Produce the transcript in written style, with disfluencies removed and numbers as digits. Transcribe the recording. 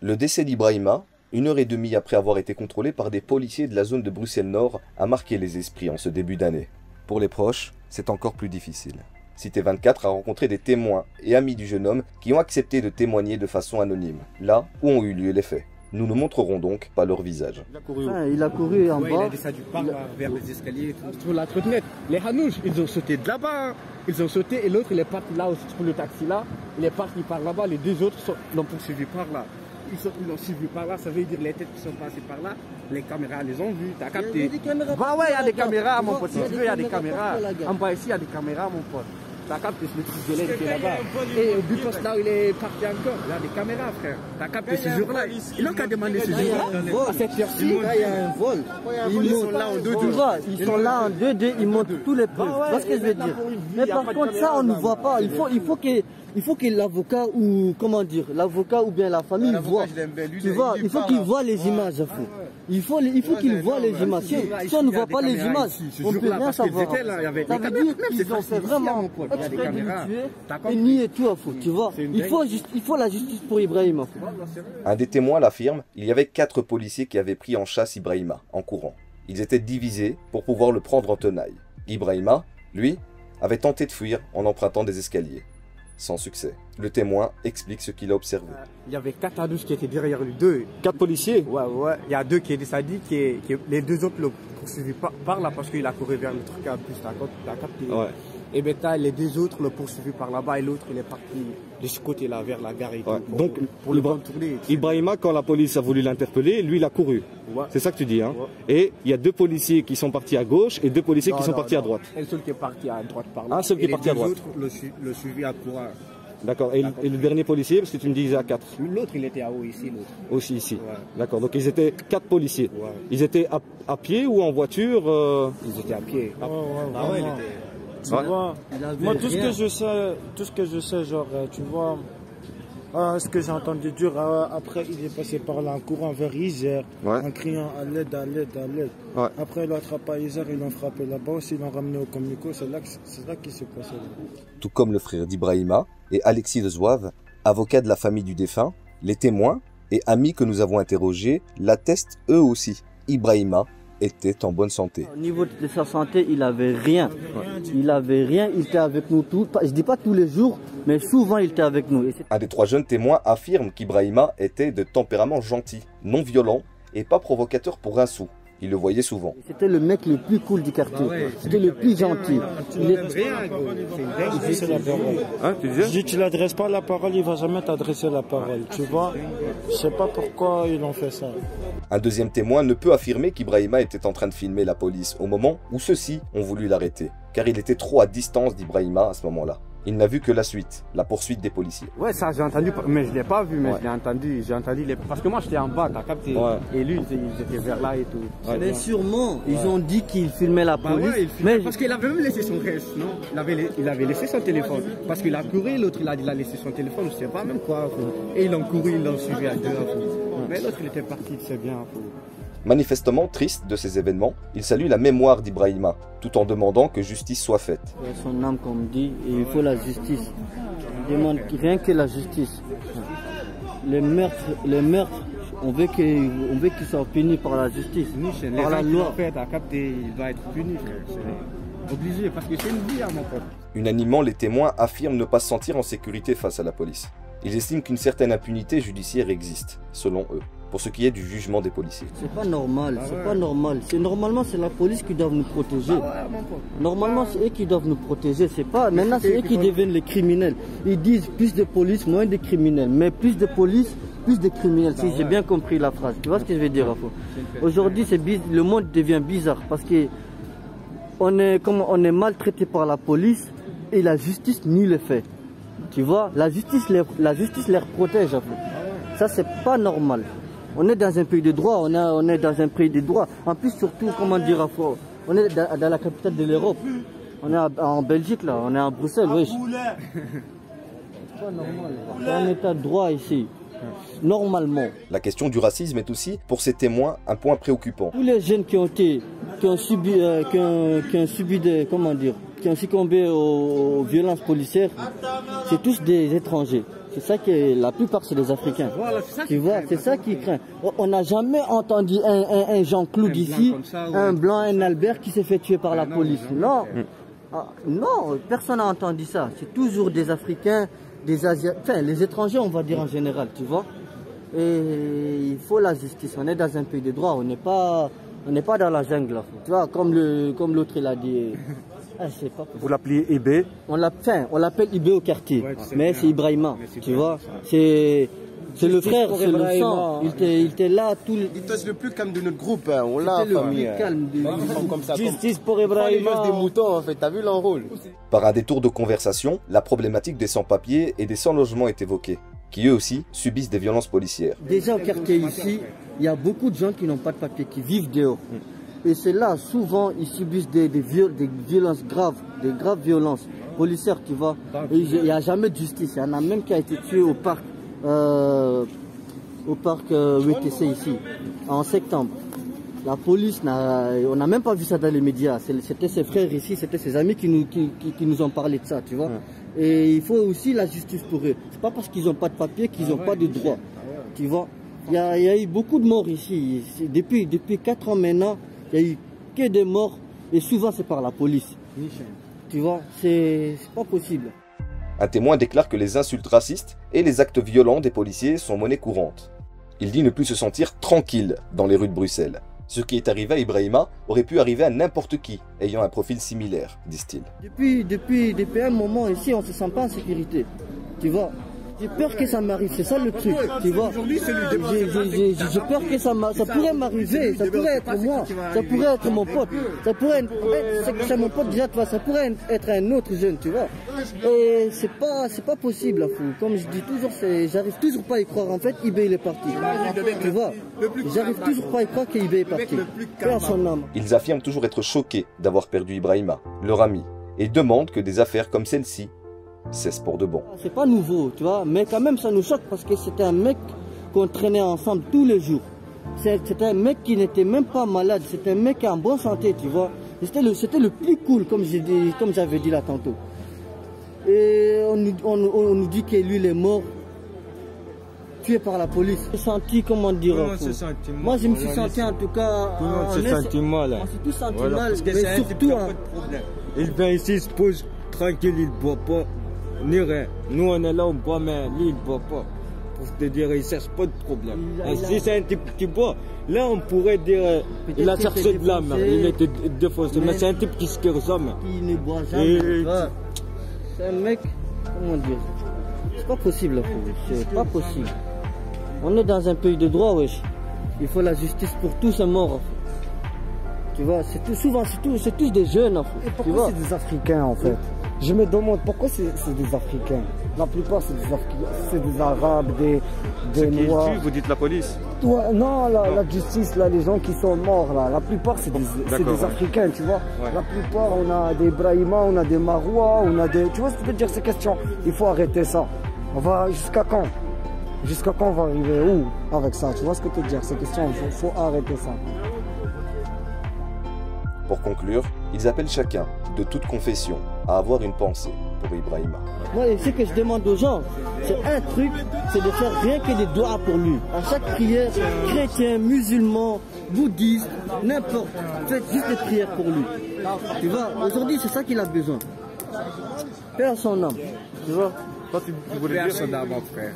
Le décès d'Ibrahima, 1h30 après avoir été contrôlé par des policiers de la zone de Bruxelles-Nord, a marqué les esprits en ce début d'année. Pour les proches, c'est encore plus difficile. Cité 24 a rencontré des témoins et amis du jeune homme qui ont accepté de témoigner de façon anonyme, là où ont eu lieu les faits. Nous ne montrerons donc pas leur visage. Il a couru en bas. Il a descendu par là, vers les escaliers, sur la trottinette. Les Hanouches, ils ont sauté de là-bas. Hein. Ils ont sauté et l'autre, il est parti là, sur le taxi là. Il est parti par là-bas. Les deux autres l'ont poursuivi par là. Ils l'ont suivi par là, ça veut dire les têtes qui sont passées par là. Les caméras les ont vues, t'as capté. Bah ouais, il y a des caméras, mon pote. Si tu veux, il y a des caméras. En bas ici, il y a des caméras, mon pote. T'as capté le truc de l'air qui est là-bas. Et au but poste là où il est parti encore, il y a des caméras, frère. T'as capté ce jour-là. Ils n'ont qu'à demander ce jour-là. À cette heure-ci, il y a un vol. Ils sont là en 2-2. Tu vois, ils sont là en 2-2, ils montrent tous les preuves. Tu vois ce que je veux dire. Mais par contre, ça, on ne voit pas. Il faut que l'avocat ou, comment dire, l'avocat ou bien la famille voit. Tu vois, il faut qu'il voit les images. Il faut qu'il voit les images. Si on ne voit pas les images, on ne peut rien savoir. Ça veut dire qu'ils ont fait vraiment exprès de le tuer et nier tout à faux. Tu vois, il faut la justice pour Ibrahima. Un des témoins l'affirme, il y avait 4 policiers qui avaient pris en chasse Ibrahima, en courant. Ils étaient divisés pour pouvoir le prendre en tenaille. Ibrahima, lui, avait tenté de fuir en empruntant des escaliers. Sans succès. Le témoin explique ce qu'il a observé. Il y avait 4 Hanouches qui étaient derrière lui, 2. 4 policiers? Ouais. Il y a 2 qui est descendu, les 2 autres l'ont poursuivi par là parce qu'il a couru vers le truc à plus, t'as capté. Ouais. Et bien, les 2 autres l'ont poursuivi par là-bas et l'autre, il est parti de ce côté-là, vers la gare. Et ouais. tout, donc, pour le contourner. Ibrahima, quand la police a voulu l'interpeller, lui, il a couru. Ouais. C'est ça que tu dis, hein? Ouais. Et il y a 2 policiers qui sont partis à gauche et 2 policiers qui sont partis à droite. Un seul qui est parti à droite par là. Un seul qui est parti à droite. Les 2 autres le suivi à courant. D'accord. Et le dernier policier, parce que tu me disais à 4. L'autre, il était à haut ici, l'autre. Aussi ici. Ouais. D'accord. Donc ils étaient 4 policiers. Ouais. Ils étaient à pied ou en voiture Ils étaient à pied. Tu vois, moi tout ce que je sais, genre, tu vois, ce que j'ai entendu dire, après il est passé par là en courant vers Isère, en criant à l'aide, à l'aide, à l'aide. Ouais. Après il a attrapé à Isère, ils l'ont frappé là-bas aussi, ils l'ont ramené au Communico, c'est là qu'il s'est passé. Tout comme le frère d'Ibrahima et Alexis de Zouave, avocat de la famille du défunt, les témoins et amis que nous avons interrogés l'attestent eux aussi. Ibrahima était en bonne santé. Au niveau de sa santé, il avait rien. Il avait rien, il était avec nous tous. Je dis pas tous les jours, mais souvent il était avec nous. Un des 3 jeunes témoins affirme qu'Ibrahima était de tempérament gentil, non violent et pas provocateur pour un sou. Il le voyait souvent. C'était le mec le plus cool du quartier. C'était le plus gentil. Tu l'adresses pas la parole, il va jamais t'adresser la parole. Tu vois, je sais pas pourquoi ils ont fait ça. Un deuxième témoin ne peut affirmer qu'Ibrahima était en train de filmer la police au moment où ceux-ci ont voulu l'arrêter, car il était trop à distance d'Ibrahima à ce moment-là. Il n'a vu que la suite, la poursuite des policiers. Ouais, ça j'ai entendu, mais je ne l'ai pas vu, mais je l'ai entendu. Parce que moi j'étais en bas, t'as capté. Ouais. Et lui, ils étaient vers là et tout. Mais sûrement, ils ont dit qu'il filmait la police. Ouais, mais parce qu'il avait même laissé son reste, non? Il avait laissé son téléphone. Parce qu'il a couru, l'autre il a laissé son téléphone, je sais pas même quoi. Et ils l'ont couru, ils l'ont suivi à 2. Mais l'autre il était parti, c'est bien. Manifestement triste de ces événements, il salue la mémoire d'Ibrahima, tout en demandant que justice soit faite. Son âme, comme dit, et il faut la justice. Il demande rien que la justice. Les meurtres, on veut qu'ils soient punis par la justice, par la loi. Il va être puni, c'est obligé, parce que c'est une vie à mon pote. Unanimement, les témoins affirment ne pas se sentir en sécurité face à la police. Ils estiment qu'une certaine impunité judiciaire existe, selon eux, pour ce qui est du jugement des policiers. C'est pas normal, c'est pas normal. Normalement, c'est la police qui doit nous protéger. Normalement, c'est eux qui doivent nous protéger. C'est pas. Maintenant, c'est eux qui deviennent les criminels. Ils disent plus de police, moins de criminels. Mais plus de police, plus de criminels. Si j'ai bien compris la phrase. Tu vois ce que je veux dire, Rafo? Aujourd'hui, le monde devient bizarre parce que on est maltraité par la police et la justice nie le fait. Tu vois, la justice les protège. Ça, c'est pas normal. On est dans un pays de droit, on est dans un pays de droit. En plus, surtout, comment dire, on est dans la capitale de l'Europe. On est en Belgique, là, on est à Bruxelles, oui. C'est pas normal. C'est un état de droit ici. Normalement. La question du racisme est aussi, pour ces témoins, un point préoccupant. Tous les jeunes qui ont succombé aux violences policières, c'est tous des étrangers. C'est ça que la plupart, c'est des Africains. Voilà, tu vois, c'est ça qui craint. On n'a jamais entendu un Jean-Claude ici, un Blanc, un Albert qui s'est fait tuer par la police. Non, non, personne n'a entendu ça. C'est toujours des Africains, des Asiatiques, enfin les étrangers, on va dire en général, tu vois. Et il faut la justice. On est dans un pays de droit. On n'est pas dans la jungle. Là. Tu vois, comme l'autre il a dit. Ah, je sais pas. Vous l'appelez Ibé? On l'appelle Ibé au quartier. Ouais, mais c'est Ibrahima. Tu vois, c'est le frère, c'est le sang. Il était là tout le. Il était le plus calme de notre groupe. Hein. On l'a famille. Comme ça. Justice pour Ibrahima. Des moutons en fait. T'as vu leur rôle? Par un détour de conversation, la problématique des sans-papiers et des sans-logements est évoquée, qui eux aussi subissent des violences policières. Déjà au quartier ici, il y a beaucoup de gens qui n'ont pas de papier, qui vivent dehors. Et c'est là, souvent, ils subissent des violences graves, des graves violences policières, tu vois. Et il n'y a jamais de justice. Il y en a même qui a été tué au parc WTC ici, en septembre. La police, on n'a même pas vu ça dans les médias. C'était ses frères ici, c'était ses amis qui nous ont parlé de ça, tu vois. Et il faut aussi la justice pour eux. C'est pas parce qu'ils n'ont pas de papier qu'ils n'ont pas de droit. Tu vois, il y a eu beaucoup de morts ici. Depuis 4 ans maintenant, il n'y a eu que des morts. Et souvent c'est par la police. Tu vois, c'est pas possible. Un témoin déclare que les insultes racistes et les actes violents des policiers sont monnaie courante. Il dit ne plus se sentir tranquille dans les rues de Bruxelles. Ce qui est arrivé à Ibrahima aurait pu arriver à n'importe qui ayant un profil similaire, disent-ils. Depuis un moment ici, on ne se sent pas en sécurité. Tu vois, j'ai peur que ça m'arrive, c'est ça le truc. Tu vois, j'ai peur que ça pourrait m'arriver, ça pourrait être moi, ça pourrait être mon pote, ça pourrait être, c'est mon pote déjà, ça pourrait être un autre jeune, tu vois. Et c'est pas possible, là, fou. Comme je dis toujours, j'arrive toujours pas à y croire. En fait, Ibé il est parti. Tu vois, j'arrive toujours pas à y croire qu'Ibé est parti. Son âme. Ils affirment toujours être choqués d'avoir perdu Ibrahima, leur ami, et demandent que des affaires comme celle-ci cessent pour de bon. C'est pas nouveau, tu vois, mais quand même ça nous choque parce que c'était un mec qu'on traînait ensemble tous les jours. C'était un mec qui n'était même pas malade, c'était un mec en bonne santé, tu vois. C'était le plus cool, comme j'avais dit là tantôt. Et on nous dit que lui il est mort, tué par la police. J'ai senti, comment dire, moi je me suis senti en tout cas... Tout le monde s'est senti mal. On s'est tous senti mal, mais surtout... Il vient ici, il se pose tranquille, il ne boit pas, ni rien. Nous on est là, on boit, mais lui il ne boit pas. Pour te dire, il ne cherche pas de problème. Si c'est un type qui boit, là on pourrait dire, il a cherché de l'âme, il était défoncé, mais c'est un type qui se ressemble. Il ne boit jamais. C'est un mec, comment dire, c'est pas possible, c'est pas possible. On est dans un pays de droit, wesh. Il faut la justice pour tous ces morts. Tu vois, souvent c'est tous des jeunes. Et pourquoi c'est des Africains en fait? Je me demande pourquoi c'est des Africains. La plupart c'est des Arabes, des Noirs. Vous dites la police? Ouais, non, la justice, là, les gens qui sont morts, là, la plupart c'est des Africains, tu vois. Ouais. La plupart, on a des Brahima, on a des Marois, on a des... Tu vois ce que je veux dire, ces questions? Il faut arrêter ça. On va jusqu'à quand? Jusqu'à quand on va arriver où avec ça? Tu vois ce que je veux dire, ces questions, il faut arrêter ça. Pour conclure, ils appellent chacun, de toute confession, à avoir une pensée pour Ibrahima. Moi, ce que je demande aux gens, c'est un truc, c'est de faire rien que des doigts pour lui. À chaque prière, chrétien, musulman, bouddhiste, n'importe, faites juste des prières pour lui. Tu vois, aujourd'hui, c'est ça qu'il a besoin. Paix à son âme, tu vois. Toi, tu voulais dire son âme, mon frère.